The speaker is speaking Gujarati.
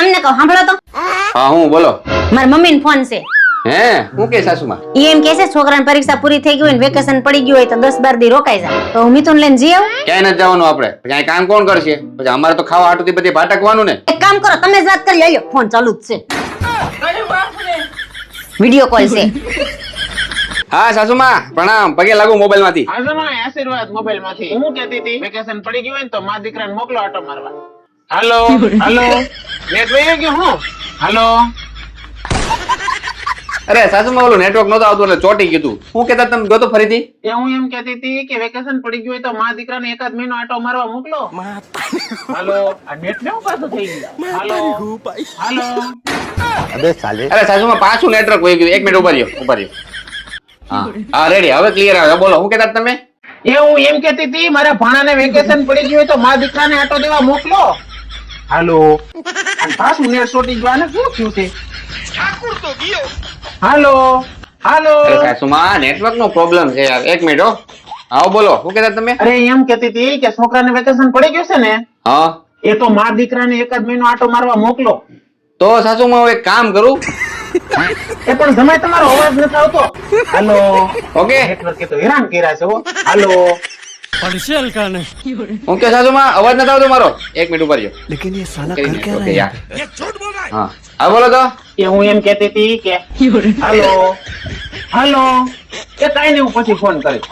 તમને કહું સાંભળો તો. હા હું બોલો. મારા મમ્મીનો ફોન છે. હે હું કે સાસુમાં? ઈ એમ કે છે છોકરાની પરીક્ષા પૂરી થઈ ગઈ હોય ને વેકેશન પડી ગયું હોય તો 10-12 દી રોકાઈ જાય. તો હું મિથુન લઈને જઈ આવું. ક્યાંય નથી જવાનું આપણે. ક્યાંય કામ કોણ કરશે? પછી અમારે તો ખાવા હાટુથી બધી ભાટકવાનું ને. એક કામ કરો તમે જ વાત કરી લ્યો. ફોન ચાલુ જ છે. વિડિયો કોલ છે. હા સાસુમાં પ્રણામ. પગે લાગુ મોબાઈલ માંથી. આશીર્વાદ મોબાઈલ માંથી. હું કહેતી હતી વેકેશન પડી ગયું હોય ને તો મા દીકરાને મોકલો આટો મારવા. હાલો હાલો નેટ વહી ગયું હું. હાલો અરે સાસુમાં ઓલું નેટવર્ક નહોતું આવતું એટલે ચોટી ગયું તું. હું કહેતા તમે ગયો તો ફરીથી? એ હું એમ કહેતી હતી કે વેકેશન પડી ગયું હોય તો મા દીકરાને એકાદ મહિનો આટો મારવા મોકલો. હાલો આ નેટ ને પાછું થઈ ગયું. હાલો હાલો અરે સાસુમાં પાછું નેટવર્ક વહી ગયું. 1 મિનિટ ઉભા રહ્યો. હા હા રેડી હવે ક્લિયર આવે. બોલો હું કહેતા તમે? એ હું એમ કહેતી હતી મારા ભાણાને વેકેશન પડી ગયું હોય તો મા દીકરાને આટો દેવા મોકલો. હાલો અને પાછું નેટ ચોટી ગયું. આને શું થયું છે? હાલો હાલો અરે સાસુમાં નેટવર્ક નો પ્રોબ્લેમ છે યાર. 1 મિનિટ હો. આવો બોલો હું કહેતા તમે? અરે એમ કહેતી હતી કે છોકરાને વેકેશન પડી ગયું છે ને હા એ તો મા દીકરાને એકાદ મહિનો આટો મારવા મોકલો. તો સાસુમાં હું એક કામ કરું. એ પણ જમાય તમારો અવાજ નથી આવતો. હાલો ઓકે નેટવર્કે તો હેરાન કર્યા છે હો. હાલો હું કે સાસુમાં અવાજ નથી આવતો મારો? 1 મિનિટ ઉભા રહ્યો. लेकिन ये साला કરી कर નાખો, क्या ઓકે, रहा है યાર. હા હા બોલો તો. એ હું એમ કહેતી હતી કે હાલો હાલો એ કાઈ નહીં હું પછી ફોન કરીશ.